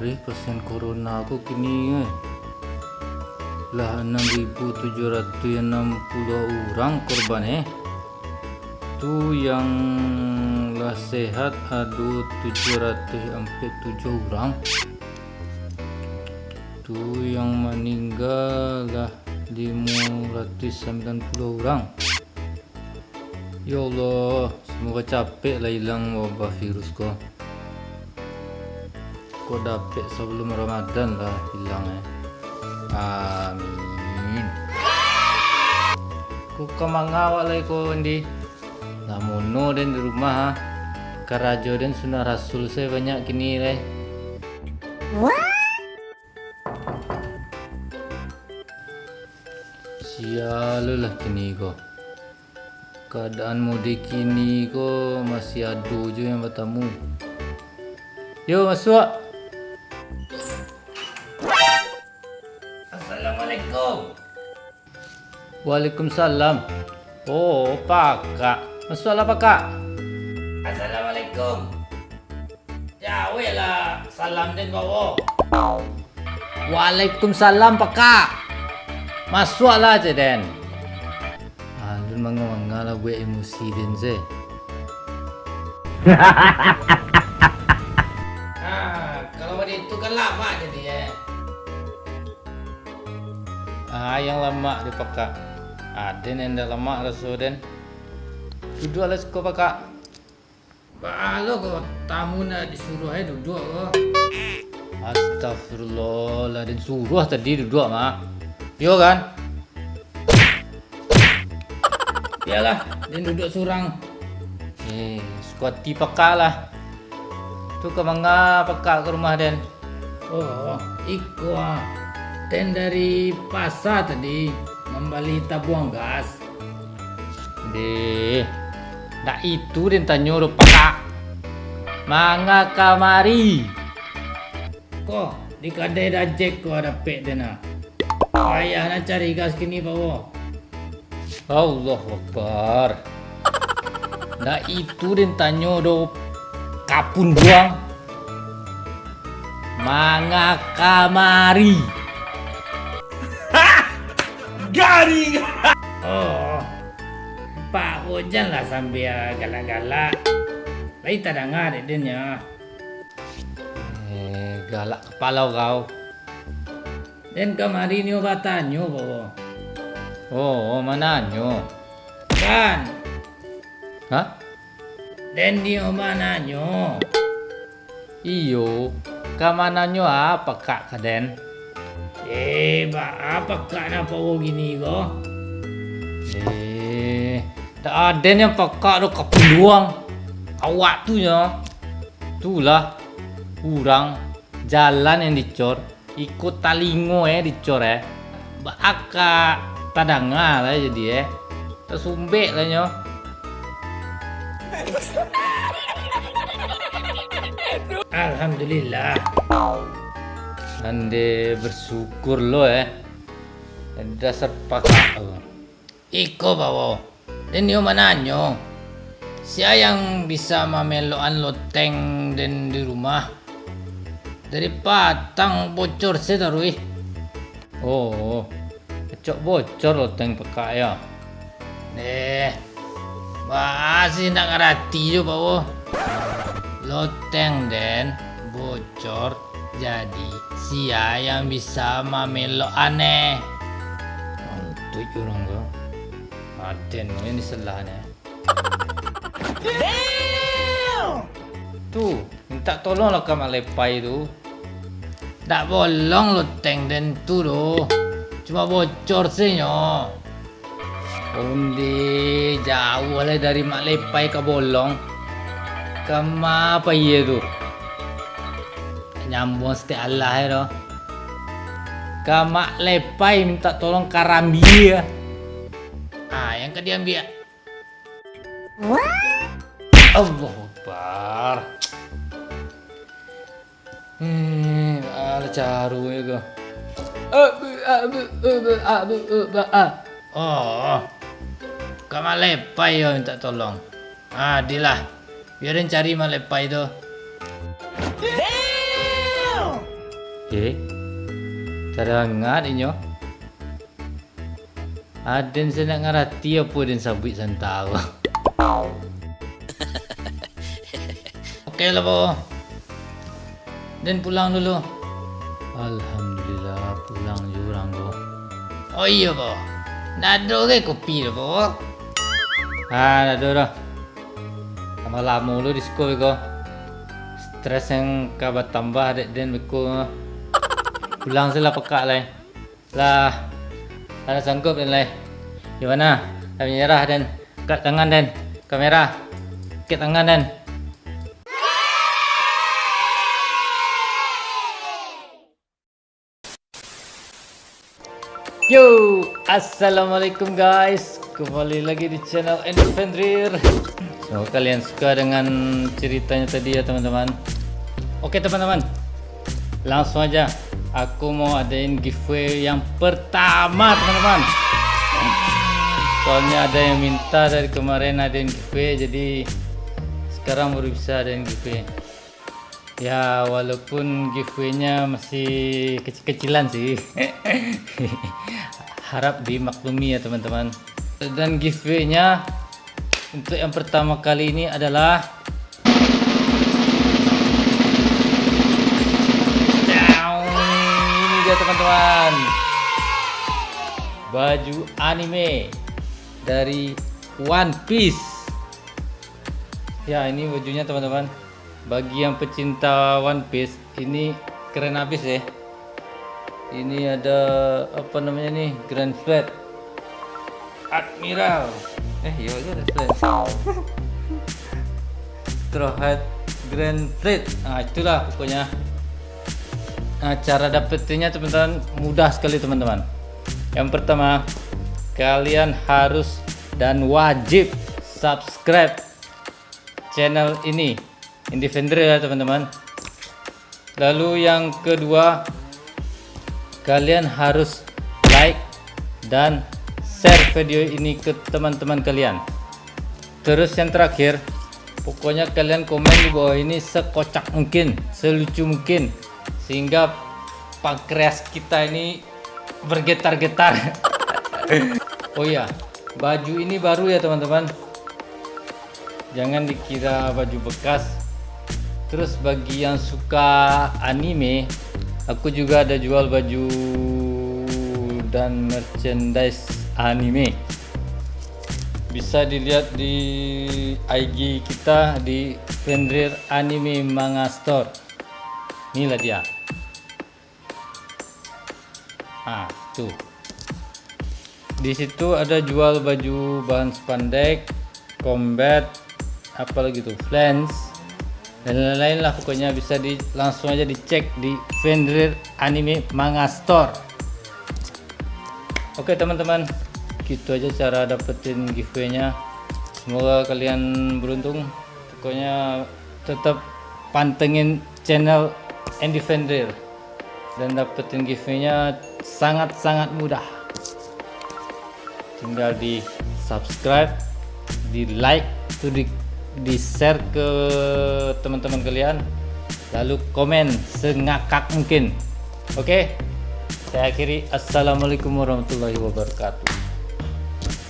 Hari pasien corona aku kini lah 6.760 orang korban tuh yang lah sehat ada 747 orang, tuh yang meninggal lah 590 orang. Ya Allah, semoga capek lah hilang wabah virus kok dapet sebelum Ramadan lah hilangnya. Amin. Ku kamangawak lah ko ndi. Lamono dan di rumah karajo dan sunah rasul saya banyak kini leh. Sialulah kini ko. Keadaan mudik kini ko masih ada je yang bertamu. Yo masuk. Assalamualaikum. Waalaikumsalam. Oh pakak, masuklah pakak. Assalamualaikum. Jauh lah salam den bawa. Waalaikumsalam pakak. Masuklah je den. Alun manga-manga lah gue emosi den se. Kalau itu kan lama jadi ya. Yang lama di pakak. Aden yang dah lama rasul den. Duduk lah sekolah pakak. Kalau kau tamu nak disuruh duduk kau. Astagfirullah lah den suruh tadi duduk mah. Yo kan? Iyalah, den duduk surang. Skuati pakak lah. Tu ke mangga pakak ke rumah den. Oh, iko den dari pasar tadi membeli tabung gas. Dak itu den tanya ro pakak. Mangga kamari. Kok di kedai dajek ko ada pek dena. Ayah nak cari gas kini bawa. Allah Akbar. Dak itu den tanya do kapun buang. Mangga kamari. Garing. Oh, Pak Hujan lah sambil galak-galak. Baik tak dengar dia. Galak kepala kau. Dan kemari ni obatannya bawa. Oh, mananyo? Kan? Hah? Dan ni omananyo? Iyo, kamananyo apa kak kaden? Apa kak nak bawa gini ko? Tak ada yang pakak do kapunduang. Awak tu nya. Itulah kurang jalan yang dicor, ikut talingo dicor Baka tadanga lah jadi tersumbek lah nyo. Alhamdulillah. Ande bersyukur lo dasar pakak. Iko bawa. Dan yo mananyo. Siapa yang bisa mameloan loteng dan di rumah dari patang bocor saya taruh Oh, kecok bocor loteng pakak ya. Masih nak ngerti jo bawa. Loteng den bocor jadi siapa yang bisa mameloan Tujuh orang kau. Aden ini selahnya. Tuh, minta tolonglah ke Malepai tu. Tak bolong loteng den tu doh. Cuma bocor senyo. Undi jauh lah dari Malepai ke bolong. Kema apa iya tu? Nyambung setiap Allah doh. Ke Malepai minta tolong Karambi ya. Yang ke dia ambil. Allah Akbar. Ada caru ya kau. Oh, ke Malepai ya minta tolong. Dilah, biarin cari Malepai tu. Tarangat inyo. Aden sa nak ngarati apa din sabit santao. Oke lah po. Dan pulang dulu. Alhamdulillah pulang jurang po. Oh iya po. Nado ke kopi po. Nado dah. Lama-lama lu di sekolah ko. Stres yang kabat tambah dek den ko. Pulang sila pekak lah. Ada sanggup dan lain. Gimana? Kami nyerah dan kat tangan dan kamera. Kat tangan dan. Yo, assalamualaikum guys. Kembali lagi di channel Indefendrir. So, kalian suka dengan ceritanya tadi ya teman-teman? Oke teman-teman, langsung aja. Aku mau adain giveaway yang pertama teman-teman. Soalnya ada yang minta dari kemarin adain giveaway, jadi sekarang baru bisa adain giveaway. Ya walaupun giveaway-nya masih kecil-kecilan sih. Harap dimaklumi ya teman-teman. Dan giveaway-nya untuk yang pertama kali ini adalah ini dia teman-teman, baju anime dari One Piece. Ya ini bajunya teman-teman. Bagi yang pecinta One Piece ini keren habis ya. Ini ada apa namanya nih, Grand Fleet Admiral. Iya ada Fleet. Straw Hat Grand Fleet. Nah itulah pokoknya. Nah, cara dapetinnya teman-teman mudah sekali teman-teman. Yang pertama, kalian harus dan wajib subscribe channel ini Indefendrir ya teman-teman. Lalu yang kedua, kalian harus like dan share video ini ke teman-teman kalian. Terus yang terakhir, pokoknya kalian komen di bawah ini sekocak mungkin, selucu mungkin, sehingga pankreas kita ini bergetar-getar. Oh iya, baju ini baru ya teman-teman, jangan dikira baju bekas. Terus bagi yang suka anime, aku juga ada jual baju dan merchandise anime. Bisa dilihat di IG kita di Indefendrir Anime Manga Store. Inilah dia. Tuh. Di situ ada jual baju bahan spandek, combat, apalagi tuh, flans dan lain-lain lah. Pokoknya bisa langsung aja dicek di Indefendrir Anime Manga Store. Oke teman-teman, gitu aja cara dapetin giveaway-nya. Semoga kalian beruntung. Pokoknya tetap pantengin channel Indefendrir dan dapetin giveaway-nya sangat-sangat mudah. Tinggal di subscribe, di like, di share ke teman-teman kalian, lalu komen sengakak mungkin. Oke, saya akhiri. Assalamualaikum warahmatullahi wabarakatuh.